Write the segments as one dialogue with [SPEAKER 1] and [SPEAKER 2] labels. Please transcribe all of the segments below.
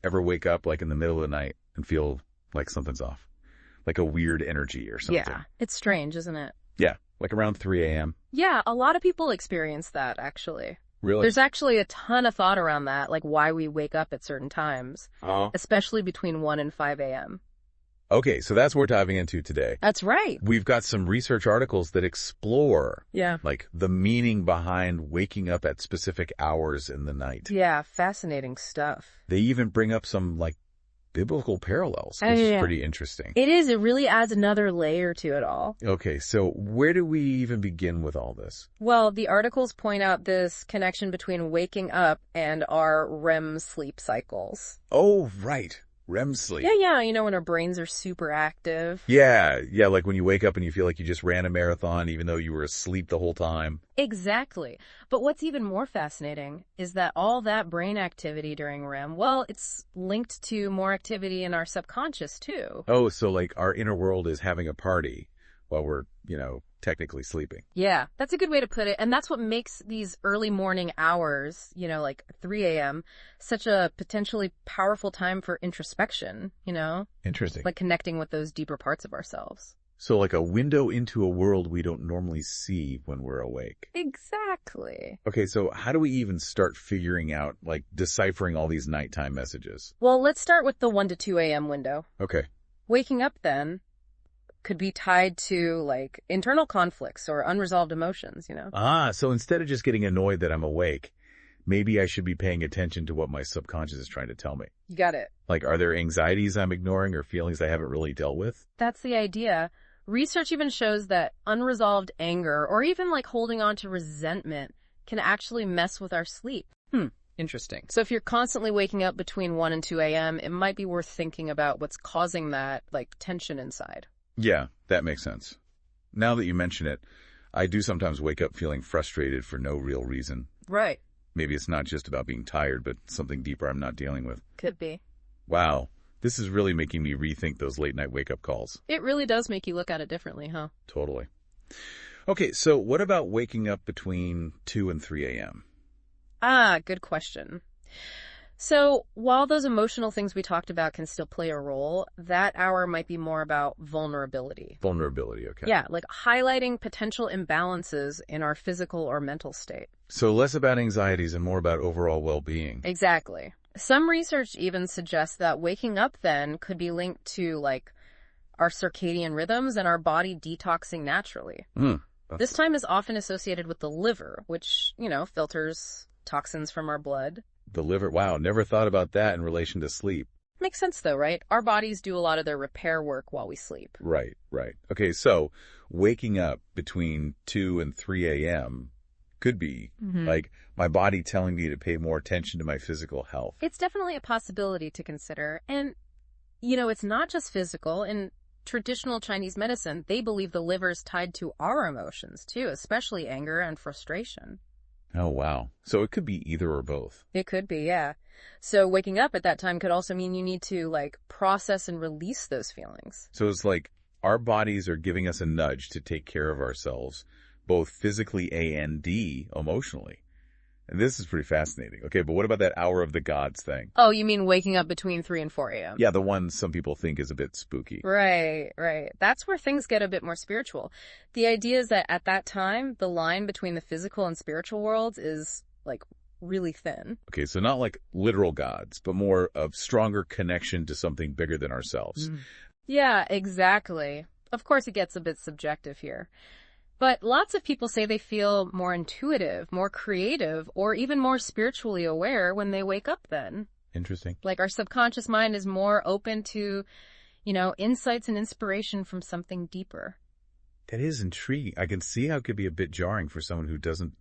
[SPEAKER 1] Ever wake up like in the middle of the night and feel like something's off? Like a weird energy or something?
[SPEAKER 2] Yeah, it's strange, isn't it?
[SPEAKER 1] Yeah, like around 3 a.m.
[SPEAKER 2] Yeah, a lot of people experience that, actually.
[SPEAKER 1] Really?
[SPEAKER 2] There's actually a ton of thought around that, like why we wake up at certain times, especially between 1 and 5 a.m.
[SPEAKER 1] Okay, so that's what we're diving into today.
[SPEAKER 2] That's right.
[SPEAKER 1] We've got some research articles that explore like the meaning behind waking up at specific hours in the night.
[SPEAKER 2] Yeah, fascinating stuff.
[SPEAKER 1] They even bring up some like biblical parallels, which is pretty interesting.
[SPEAKER 2] It is. It really adds another layer to it all.
[SPEAKER 1] Okay, so where do we even begin with all this?
[SPEAKER 2] Well, the articles point out this connection between waking up and our REM sleep cycles.
[SPEAKER 1] Oh, right. REM sleep.
[SPEAKER 2] Yeah, you know, when our brains are super active.
[SPEAKER 1] Yeah, like when you wake up and you feel like you just ran a marathon even though you were asleep the whole time.
[SPEAKER 2] Exactly. But what's even more fascinating is that all that brain activity during REM, well, it's linked to more activity in our subconscious too.
[SPEAKER 1] Oh, so like our inner world is having a party while we're, technically sleeping.
[SPEAKER 2] Yeah, that's a good way to put it. And that's what makes these early morning hours, like 3 a.m., such a potentially powerful time for introspection,
[SPEAKER 1] Interesting.
[SPEAKER 2] Like connecting with those deeper parts of ourselves.
[SPEAKER 1] So like a window into a world we don't normally see when we're awake.
[SPEAKER 2] Exactly.
[SPEAKER 1] Okay, so how do we even start figuring out, like deciphering all these nighttime messages?
[SPEAKER 2] Well, let's start with the 1 to 2 a.m. window.
[SPEAKER 1] Okay.
[SPEAKER 2] Waking up then could be tied to like internal conflicts or unresolved emotions,
[SPEAKER 1] So instead of just getting annoyed that I'm awake, maybe I should be paying attention to what my subconscious is trying to tell me.
[SPEAKER 2] You got it.
[SPEAKER 1] Like, are there anxieties I'm ignoring or feelings I haven't really dealt with?
[SPEAKER 2] That's the idea. Research even shows that unresolved anger or even like holding on to resentment can actually mess with our sleep. Interesting. So if you're constantly waking up between 1 and 2 a.m., it might be worth thinking about what's causing that like tension inside.
[SPEAKER 1] Yeah, that makes sense. Now that you mention it, I do sometimes wake up feeling frustrated for no real reason.
[SPEAKER 2] Right.
[SPEAKER 1] Maybe it's not just about being tired, but something deeper I'm not dealing with.
[SPEAKER 2] Could be.
[SPEAKER 1] Wow, this is really making me rethink those late night wake-up calls.
[SPEAKER 2] It really does make you look at it differently, huh?
[SPEAKER 1] Totally. Okay, so what about waking up between 2 and 3 a.m.?
[SPEAKER 2] Good question. So while those emotional things we talked about can still play a role, that hour might be more about vulnerability.
[SPEAKER 1] Vulnerability, okay.
[SPEAKER 2] Yeah, like highlighting potential imbalances in our physical or mental state.
[SPEAKER 1] So less about anxieties and more about overall well-being.
[SPEAKER 2] Exactly. Some research even suggests that waking up then could be linked to like our circadian rhythms and our body detoxing naturally. This time is often associated with the liver, which, filters toxins from our blood.
[SPEAKER 1] The liver, wow, never thought about that in relation to sleep.
[SPEAKER 2] Makes sense though, right? Our bodies do a lot of their repair work while we sleep.
[SPEAKER 1] Right. Okay, so waking up between 2 and 3 a.m. could be like my body telling me to pay more attention to my physical health.
[SPEAKER 2] It's definitely a possibility to consider. And, it's not just physical. In traditional Chinese medicine, they believe the liver is tied to our emotions too, especially anger and frustration.
[SPEAKER 1] Oh, wow. So it could be either or both.
[SPEAKER 2] It could be, yeah. So waking up at that time could also mean you need to like process and release those feelings.
[SPEAKER 1] So it's like our bodies are giving us a nudge to take care of ourselves, both physically and emotionally. And this is pretty fascinating. Okay, but what about that hour of the gods thing?
[SPEAKER 2] Oh, you mean waking up between 3 and 4 a.m.?
[SPEAKER 1] Yeah, the one some people think is a bit spooky.
[SPEAKER 2] Right. That's where things get a bit more spiritual. The idea is that at that time, the line between the physical and spiritual worlds is like really thin.
[SPEAKER 1] Okay, so not like literal gods, but more of stronger connection to something bigger than ourselves.
[SPEAKER 2] Yeah, exactly. Of course, it gets a bit subjective here. But lots of people say they feel more intuitive, more creative, or even more spiritually aware when they wake up then.
[SPEAKER 1] Interesting.
[SPEAKER 2] Like our subconscious mind is more open to, insights and inspiration from something deeper.
[SPEAKER 1] That is intriguing. I can see how it could be a bit jarring for someone who doesn't,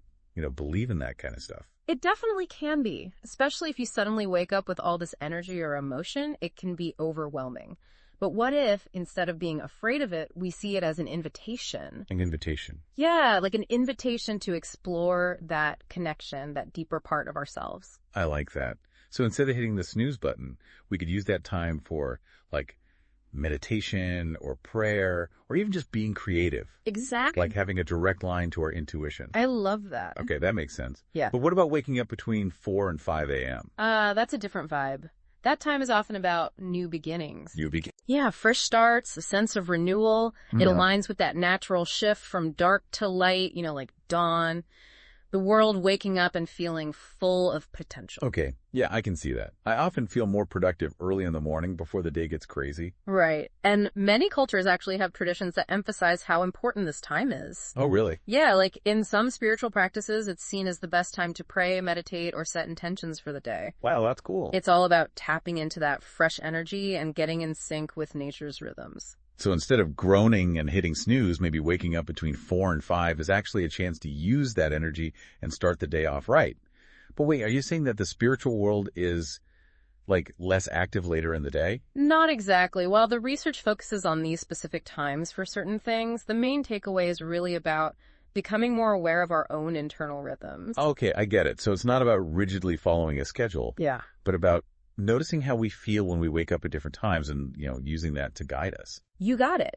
[SPEAKER 1] believe in that kind of stuff.
[SPEAKER 2] It definitely can be, especially if you suddenly wake up with all this energy or emotion, it can be overwhelming. But what if, instead of being afraid of it, we see it as an invitation?
[SPEAKER 1] An invitation.
[SPEAKER 2] Yeah, like an invitation to explore that connection, that deeper part of ourselves.
[SPEAKER 1] I like that. So instead of hitting the snooze button, we could use that time for, like, meditation or prayer or even just being creative.
[SPEAKER 2] Exactly.
[SPEAKER 1] Like having a direct line to our intuition.
[SPEAKER 2] I love that.
[SPEAKER 1] Okay, that makes sense.
[SPEAKER 2] Yeah.
[SPEAKER 1] But what about waking up between 4 and 5 a.m.?
[SPEAKER 2] That's a different vibe. That time is often about new beginnings.
[SPEAKER 1] You begin.
[SPEAKER 2] Yeah, fresh starts, a sense of renewal. It aligns with that natural shift from dark to light, like dawn. The world waking up and feeling full of potential.
[SPEAKER 1] Okay, yeah, I can see that. I often feel more productive early in the morning before the day gets crazy.
[SPEAKER 2] Right. And many cultures actually have traditions that emphasize how important this time is.
[SPEAKER 1] Oh, really?
[SPEAKER 2] Yeah, like in some spiritual practices, it's seen as the best time to pray, meditate, or set intentions for the day.
[SPEAKER 1] Wow, that's cool.
[SPEAKER 2] It's all about tapping into that fresh energy and getting in sync with nature's rhythms.
[SPEAKER 1] So instead of groaning and hitting snooze, maybe waking up between 4 and 5 is actually a chance to use that energy and start the day off right. But wait, are you saying that the spiritual world is, less active later in the day?
[SPEAKER 2] Not exactly. While the research focuses on these specific times for certain things, the main takeaway is really about becoming more aware of our own internal rhythms.
[SPEAKER 1] Okay, I get it. So it's not about rigidly following a schedule.
[SPEAKER 2] Yeah.
[SPEAKER 1] But about noticing how we feel when we wake up at different times and, using that to guide us.
[SPEAKER 2] You got it.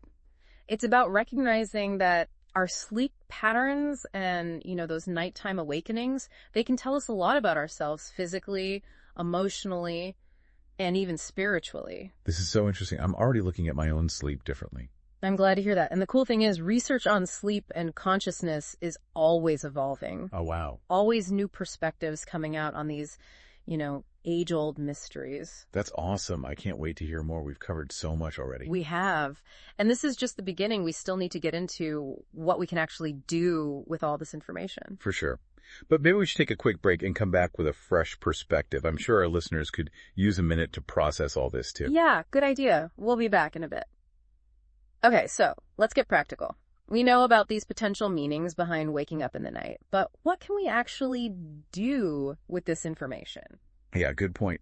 [SPEAKER 2] It's about recognizing that our sleep patterns and, those nighttime awakenings, they can tell us a lot about ourselves physically, emotionally, and even spiritually.
[SPEAKER 1] This is so interesting. I'm already looking at my own sleep differently.
[SPEAKER 2] I'm glad to hear that. And the cool thing is research on sleep and consciousness is always evolving.
[SPEAKER 1] Oh, wow.
[SPEAKER 2] Always new perspectives coming out on these, age-old mysteries.
[SPEAKER 1] That's awesome. I can't wait to hear more. We've covered so much already.
[SPEAKER 2] We have. And this is just the beginning. We still need to get into what we can actually do with all this information.
[SPEAKER 1] For sure. But maybe we should take a quick break and come back with a fresh perspective. I'm sure our listeners could use a minute to process all this too.
[SPEAKER 2] Yeah, good idea. We'll be back in a bit. Okay, so let's get practical. We know about these potential meanings behind waking up in the night, but what can we actually do with this information?
[SPEAKER 1] Yeah, good point.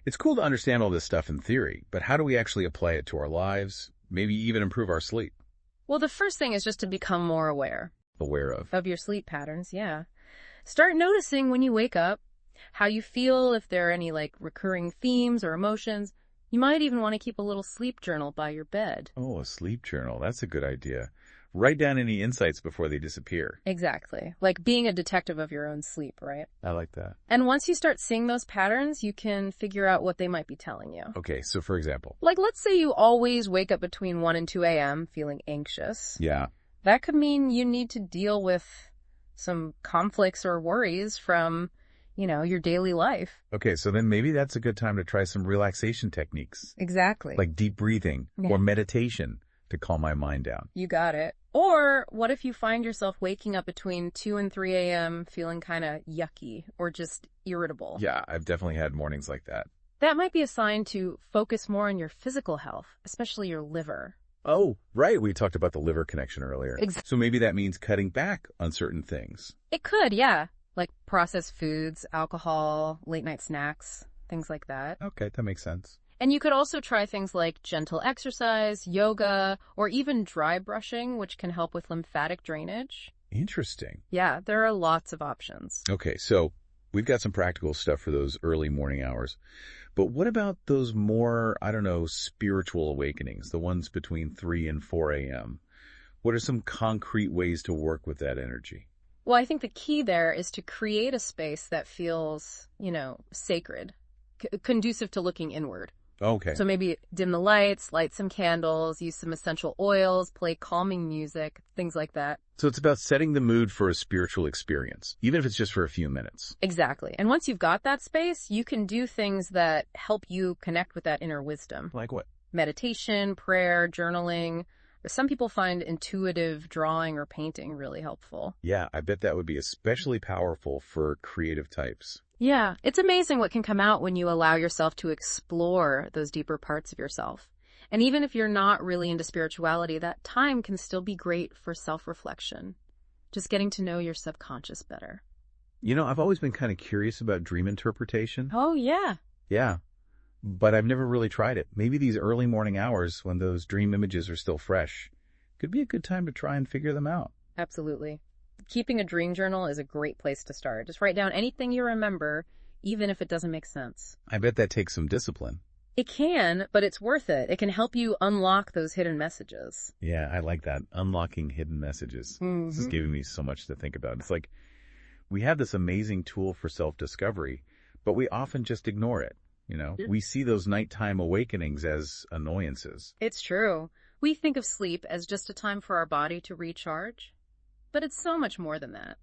[SPEAKER 1] It's cool to understand all this stuff in theory, but how do we actually apply it to our lives? Maybe even improve our sleep?
[SPEAKER 2] Well, the first thing is just to become more aware.
[SPEAKER 1] Aware of?
[SPEAKER 2] Of your sleep patterns, yeah. Start noticing when you wake up, how you feel, if there are any recurring themes or emotions. You might even want to keep a little sleep journal by your bed.
[SPEAKER 1] Oh, a sleep journal. That's a good idea. Write down any insights before they disappear.
[SPEAKER 2] Exactly. Like being a detective of your own sleep, right?
[SPEAKER 1] I like that.
[SPEAKER 2] And once you start seeing those patterns, you can figure out what they might be telling you.
[SPEAKER 1] Okay, so for example?
[SPEAKER 2] Let's say you always wake up between 1 and 2 a.m. feeling anxious.
[SPEAKER 1] Yeah.
[SPEAKER 2] That could mean you need to deal with some conflicts or worries from, your daily life.
[SPEAKER 1] Okay, so then maybe that's a good time to try some relaxation techniques.
[SPEAKER 2] Exactly.
[SPEAKER 1] Like deep breathing or meditation to calm my mind down.
[SPEAKER 2] You got it. Or what if you find yourself waking up between 2 and 3 a.m. feeling kind of yucky or just irritable?
[SPEAKER 1] Yeah, I've definitely had mornings like that.
[SPEAKER 2] That might be a sign to focus more on your physical health, especially your liver.
[SPEAKER 1] Oh, right. We talked about the liver connection earlier. So maybe that means cutting back on certain things.
[SPEAKER 2] It could, yeah. Like processed foods, alcohol, late night snacks, things like that.
[SPEAKER 1] Okay, that makes sense.
[SPEAKER 2] And you could also try things like gentle exercise, yoga, or even dry brushing, which can help with lymphatic drainage.
[SPEAKER 1] Interesting.
[SPEAKER 2] Yeah, there are lots of options.
[SPEAKER 1] Okay, so we've got some practical stuff for those early morning hours. But what about those more, spiritual awakenings, the ones between 3 and 4 a.m.? What are some concrete ways to work with that energy?
[SPEAKER 2] Well, I think the key there is to create a space that feels, sacred, conducive to looking inward.
[SPEAKER 1] Okay.
[SPEAKER 2] So maybe dim the lights, light some candles, use some essential oils, play calming music, things like that.
[SPEAKER 1] So it's about setting the mood for a spiritual experience, even if it's just for a few minutes.
[SPEAKER 2] Exactly. And once you've got that space, you can do things that help you connect with that inner wisdom.
[SPEAKER 1] Like what?
[SPEAKER 2] Meditation, prayer, journaling. Some people find intuitive drawing or painting really helpful.
[SPEAKER 1] Yeah, I bet that would be especially powerful for creative types.
[SPEAKER 2] Yeah, it's amazing what can come out when you allow yourself to explore those deeper parts of yourself. And even if you're not really into spirituality, that time can still be great for self-reflection. Just getting to know your subconscious better.
[SPEAKER 1] I've always been kind of curious about dream interpretation.
[SPEAKER 2] Oh, yeah.
[SPEAKER 1] Yeah, but I've never really tried it. Maybe these early morning hours when those dream images are still fresh could be a good time to try and figure them out.
[SPEAKER 2] Absolutely. Keeping a dream journal is a great place to start. Just write down anything you remember, even if it doesn't make sense.
[SPEAKER 1] I bet that takes some discipline.
[SPEAKER 2] It can, but it's worth it. It can help you unlock those hidden messages.
[SPEAKER 1] Yeah, I like that. Unlocking hidden messages.
[SPEAKER 2] Mm-hmm.
[SPEAKER 1] This is giving me so much to think about. It's like we have this amazing tool for self-discovery, but we often just ignore it. We see those nighttime awakenings as annoyances.
[SPEAKER 2] It's true. We think of sleep as just a time for our body to recharge, but it's so much more than that.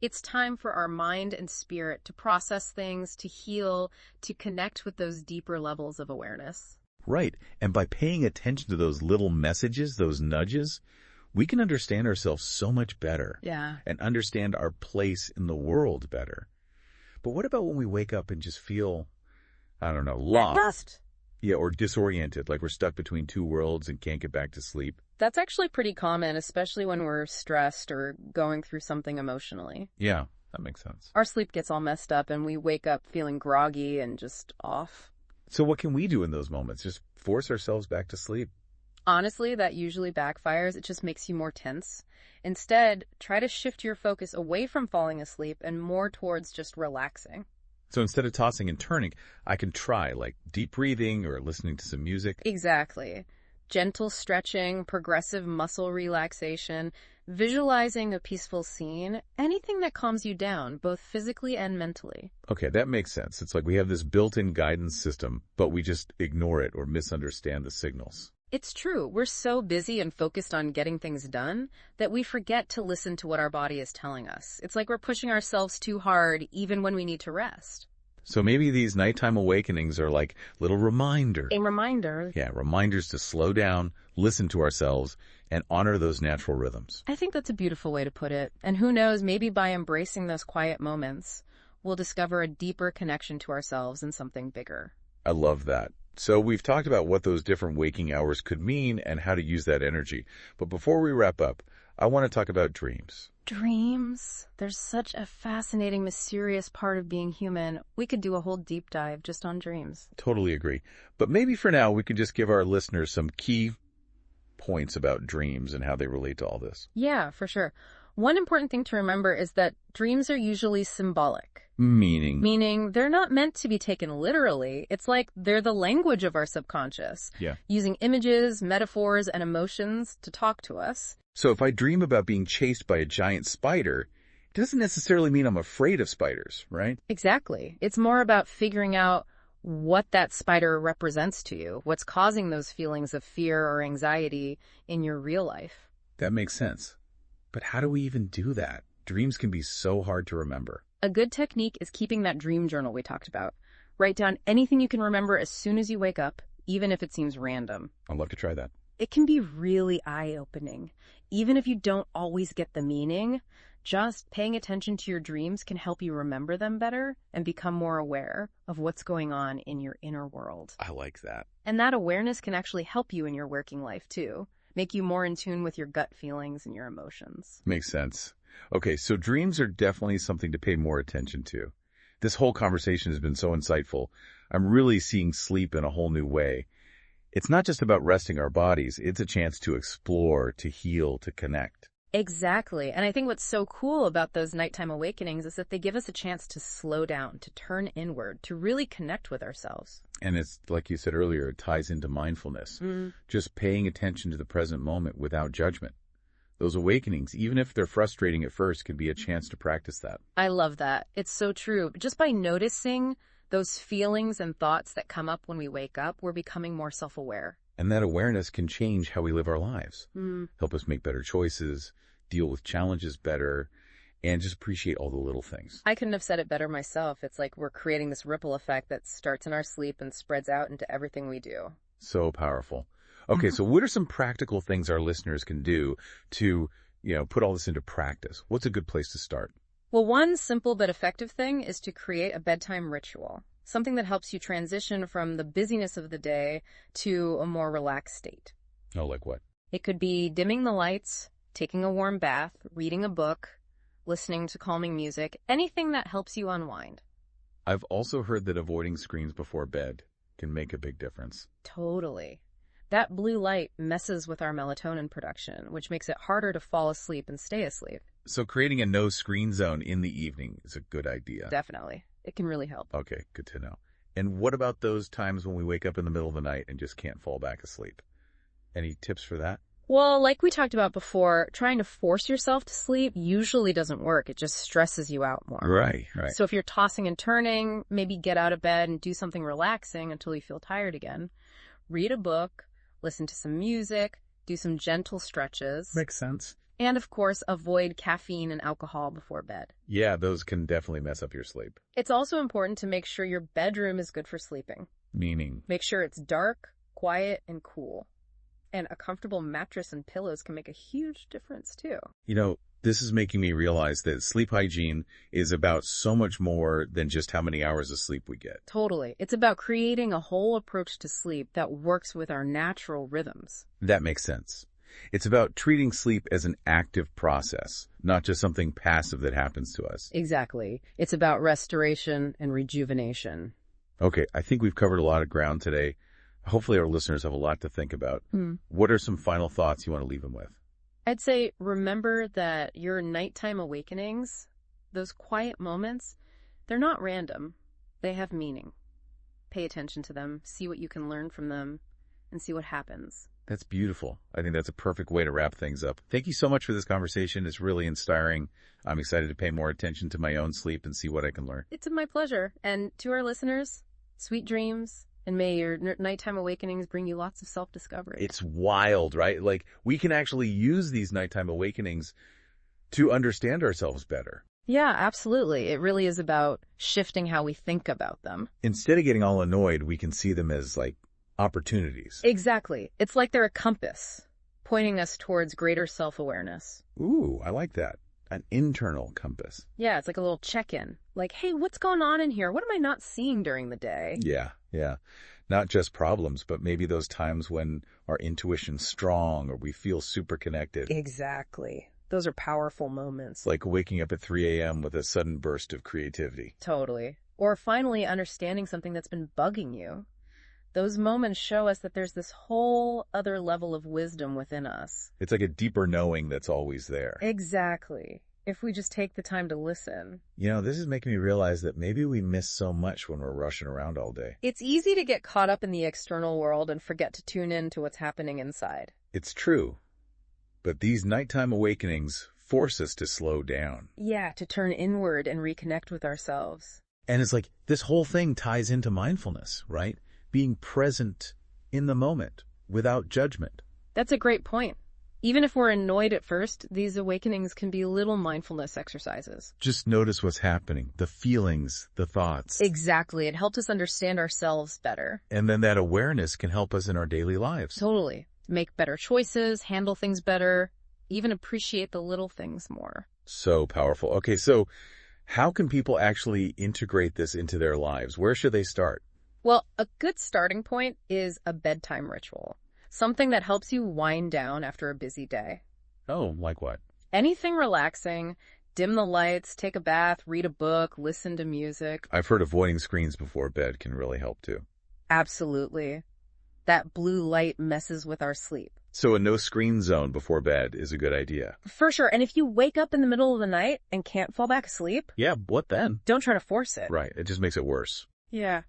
[SPEAKER 2] It's time for our mind and spirit to process things, to heal, to connect with those deeper levels of awareness.
[SPEAKER 1] Right. And by paying attention to those little messages, those nudges, we can understand ourselves so much better.
[SPEAKER 2] Yeah.
[SPEAKER 1] And understand our place in the world better. But what about when we wake up and just feel, lost? Yeah, or disoriented, like we're stuck between two worlds and can't get back to sleep.
[SPEAKER 2] That's actually pretty common, especially when we're stressed or going through something emotionally.
[SPEAKER 1] Yeah, that makes sense.
[SPEAKER 2] Our sleep gets all messed up and we wake up feeling groggy and just off.
[SPEAKER 1] So what can we do in those moments? Just force ourselves back to sleep?
[SPEAKER 2] Honestly, that usually backfires. It just makes you more tense. Instead, try to shift your focus away from falling asleep and more towards just relaxing.
[SPEAKER 1] So instead of tossing and turning, I can try like deep breathing or listening to some music.
[SPEAKER 2] Exactly. Gentle stretching, progressive muscle relaxation, visualizing a peaceful scene, anything that calms you down, both physically and mentally.
[SPEAKER 1] Okay, that makes sense. It's like we have this built-in guidance system, but we just ignore it or misunderstand the signals.
[SPEAKER 2] It's true. We're so busy and focused on getting things done that we forget to listen to what our body is telling us. It's like we're pushing ourselves too hard even when we need to rest.
[SPEAKER 1] So maybe these nighttime awakenings are like little reminders.
[SPEAKER 2] A reminder.
[SPEAKER 1] Yeah, reminders to slow down, listen to ourselves, and honor those natural rhythms.
[SPEAKER 2] I think that's a beautiful way to put it. And who knows, maybe by embracing those quiet moments, we'll discover a deeper connection to ourselves and something bigger.
[SPEAKER 1] I love that. So we've talked about what those different waking hours could mean and how to use that energy. But before we wrap up, I want to talk about dreams.
[SPEAKER 2] Dreams. There's such a fascinating, mysterious part of being human. We could do a whole deep dive just on dreams.
[SPEAKER 1] Totally agree. But maybe for now, we can just give our listeners some key points about dreams and how they relate to all this.
[SPEAKER 2] Yeah, for sure. One important thing to remember is that dreams are usually symbolic.
[SPEAKER 1] Meaning
[SPEAKER 2] they're not meant to be taken literally. It's like they're the language of our subconscious.
[SPEAKER 1] Yeah.
[SPEAKER 2] Using images, metaphors, and emotions to talk to us.
[SPEAKER 1] So if I dream about being chased by a giant spider, it doesn't necessarily mean I'm afraid of spiders, right?
[SPEAKER 2] Exactly. It's more about figuring out what that spider represents to you, what's causing those feelings of fear or anxiety in your real life.
[SPEAKER 1] That makes sense. But how do we even do that? Dreams can be so hard to remember.
[SPEAKER 2] A good technique is keeping that dream journal we talked about. Write down anything you can remember as soon as you wake up, even if it seems random.
[SPEAKER 1] I'd love to try that.
[SPEAKER 2] It can be really eye-opening. Even if you don't always get the meaning, just paying attention to your dreams can help you remember them better and become more aware of what's going on in your inner world.
[SPEAKER 1] I like that.
[SPEAKER 2] And that awareness can actually help you in your working life too, make you more in tune with your gut feelings and your emotions.
[SPEAKER 1] Makes sense. Okay, so dreams are definitely something to pay more attention to. This whole conversation has been so insightful. I'm really seeing sleep in a whole new way. It's not just about resting our bodies. It's a chance to explore, to heal, to connect.
[SPEAKER 2] Exactly. And I think what's so cool about those nighttime awakenings is that they give us a chance to slow down, to turn inward, to really connect with ourselves.
[SPEAKER 1] And it's, like you said earlier, it ties into mindfulness. Just paying attention to the present moment without judgment. Those awakenings, even if they're frustrating at first, can be a chance to practice that.
[SPEAKER 2] I love that. It's so true. Just by noticing those feelings and thoughts that come up when we wake up, we're becoming more self-aware.
[SPEAKER 1] And that awareness can change how we live our lives, help us make better choices, deal with challenges better, and just appreciate all the little things.
[SPEAKER 2] I couldn't have said it better myself. It's like we're creating this ripple effect that starts in our sleep and spreads out into everything we do.
[SPEAKER 1] So powerful. Okay, so what are some practical things our listeners can do to, put all this into practice? What's a good place to start?
[SPEAKER 2] Well, one simple but effective thing is to create a bedtime ritual, something that helps you transition from the busyness of the day to a more relaxed state.
[SPEAKER 1] Oh, like what?
[SPEAKER 2] It could be dimming the lights, taking a warm bath, reading a book, listening to calming music, anything that helps you unwind.
[SPEAKER 1] I've also heard that avoiding screens before bed can make a big difference.
[SPEAKER 2] Totally. That blue light messes with our melatonin production, which makes it harder to fall asleep and stay asleep.
[SPEAKER 1] So creating a no-screen zone in the evening is a good idea.
[SPEAKER 2] Definitely. It can really help.
[SPEAKER 1] Okay, good to know. And what about those times when we wake up in the middle of the night and just can't fall back asleep? Any tips for that?
[SPEAKER 2] Well, like we talked about before, trying to force yourself to sleep usually doesn't work. It just stresses you out more.
[SPEAKER 1] Right, right.
[SPEAKER 2] So if you're tossing and turning, maybe get out of bed and do something relaxing until you feel tired again. Read a book, listen to some music, do some gentle stretches.
[SPEAKER 1] Makes sense.
[SPEAKER 2] And of course, avoid caffeine and alcohol before bed.
[SPEAKER 1] Yeah, those can definitely mess up your sleep.
[SPEAKER 2] It's also important to make sure your bedroom is good for sleeping.
[SPEAKER 1] Meaning?
[SPEAKER 2] Make sure it's dark, quiet, and cool. And a comfortable mattress and pillows can make a huge difference too.
[SPEAKER 1] You know, this is making me realize that sleep hygiene is about so much more than just how many hours of sleep we get.
[SPEAKER 2] Totally. It's about creating a whole approach to sleep that works with our natural rhythms.
[SPEAKER 1] That makes sense. It's about treating sleep as an active process, not just something passive that happens to us.
[SPEAKER 2] Exactly. It's about restoration and rejuvenation.
[SPEAKER 1] Okay, I think we've covered a lot of ground today. Hopefully our listeners have a lot to think about. What are some final thoughts you want to leave them with?
[SPEAKER 2] I'd say remember that your nighttime awakenings, those quiet moments, they're not random. They have meaning. Pay attention to them, see what you can learn from them, and see what happens.
[SPEAKER 1] That's beautiful. I think that's a perfect way to wrap things up. Thank you so much for this conversation. It's really inspiring. I'm excited to pay more attention to my own sleep and see what I can learn.
[SPEAKER 2] It's my pleasure. And to our listeners, sweet dreams. And may your nighttime awakenings bring you lots of self-discovery.
[SPEAKER 1] It's wild, right? Like, we can actually use these nighttime awakenings to understand ourselves better.
[SPEAKER 2] Yeah, absolutely. It really is about shifting how we think about them.
[SPEAKER 1] Instead of getting all annoyed, we can see them as, like, opportunities.
[SPEAKER 2] Exactly. It's like they're a compass, pointing us towards greater self-awareness.
[SPEAKER 1] Ooh, I like that. An internal compass.
[SPEAKER 2] Yeah, it's like a little check-in. Like, hey, what's going on in here? What am I not seeing during the day?
[SPEAKER 1] Yeah. Not just problems, but maybe those times when our intuition's strong or we feel super connected.
[SPEAKER 2] Exactly. Those are powerful moments.
[SPEAKER 1] Like waking up at 3 a.m. with a sudden burst of creativity.
[SPEAKER 2] Totally. Or finally understanding something that's been bugging you. Those moments show us that there's this whole other level of wisdom within us.
[SPEAKER 1] It's like a deeper knowing that's always there.
[SPEAKER 2] Exactly. If we just take the time to listen.
[SPEAKER 1] You know, this is making me realize that maybe we miss so much when we're rushing around all day.
[SPEAKER 2] It's easy to get caught up in the external world and forget to tune in to what's happening inside.
[SPEAKER 1] It's true. But these nighttime awakenings force us to slow down.
[SPEAKER 2] Yeah, to turn inward and reconnect with ourselves.
[SPEAKER 1] And it's like this whole thing ties into mindfulness, right? Being present in the moment without judgment.
[SPEAKER 2] That's a great point. Even if we're annoyed at first, these awakenings can be little mindfulness exercises.
[SPEAKER 1] Just notice what's happening, the feelings, the thoughts.
[SPEAKER 2] Exactly. It helps us understand ourselves better.
[SPEAKER 1] And then that awareness can help us in our daily lives.
[SPEAKER 2] Totally. Make better choices, handle things better, even appreciate the little things more.
[SPEAKER 1] So powerful. Okay, so how can people actually integrate this into their lives? Where should they start?
[SPEAKER 2] Well, a good starting point is a bedtime ritual. Something that helps you wind down after a busy day.
[SPEAKER 1] Oh, like what?
[SPEAKER 2] Anything relaxing, dim the lights, take a bath, read a book, listen to music.
[SPEAKER 1] I've heard avoiding screens before bed can really help too.
[SPEAKER 2] Absolutely. That blue light messes with our sleep.
[SPEAKER 1] So a no screen zone before bed is a good idea.
[SPEAKER 2] For sure. And if you wake up in the middle of the night and can't fall back asleep,
[SPEAKER 1] Yeah, what then?
[SPEAKER 2] don't try to force it.
[SPEAKER 1] Right, it just makes it worse.
[SPEAKER 2] Yeah.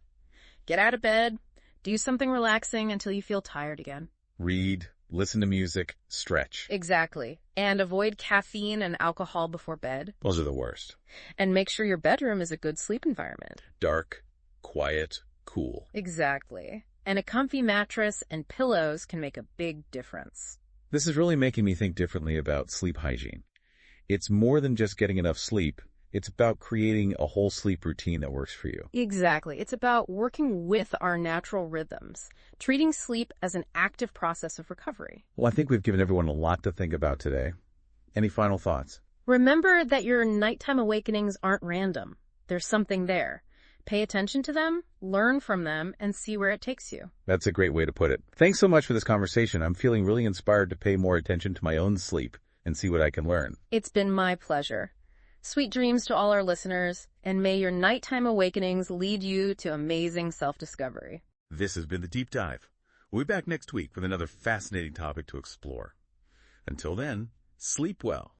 [SPEAKER 2] Get out of bed, do something relaxing until you feel tired again.
[SPEAKER 1] Read, listen to music, stretch.
[SPEAKER 2] Exactly. And avoid caffeine and alcohol before bed.
[SPEAKER 1] Those are the worst.
[SPEAKER 2] And make sure your bedroom is a good sleep environment.
[SPEAKER 1] Dark, quiet, cool.
[SPEAKER 2] Exactly. And a comfy mattress and pillows can make a big difference.
[SPEAKER 1] This is really making me think differently about sleep hygiene. It's more than just getting enough sleep. It's about creating a whole sleep routine that works for you.
[SPEAKER 2] Exactly. It's about working with our natural rhythms, treating sleep as an active process of recovery.
[SPEAKER 1] Well, I think we've given everyone a lot to think about today. Any final thoughts?
[SPEAKER 2] Remember that your nighttime awakenings aren't random. There's something there. Pay attention to them, learn from them, and see where it takes you.
[SPEAKER 1] That's a great way to put it. Thanks so much for this conversation. I'm feeling really inspired to pay more attention to my own sleep and see what I can learn.
[SPEAKER 2] It's been my pleasure. Sweet dreams to all our listeners, and may your nighttime awakenings lead you to amazing self-discovery.
[SPEAKER 1] This has been The Deep Dive. We'll be back next week with another fascinating topic to explore. Until then, sleep well.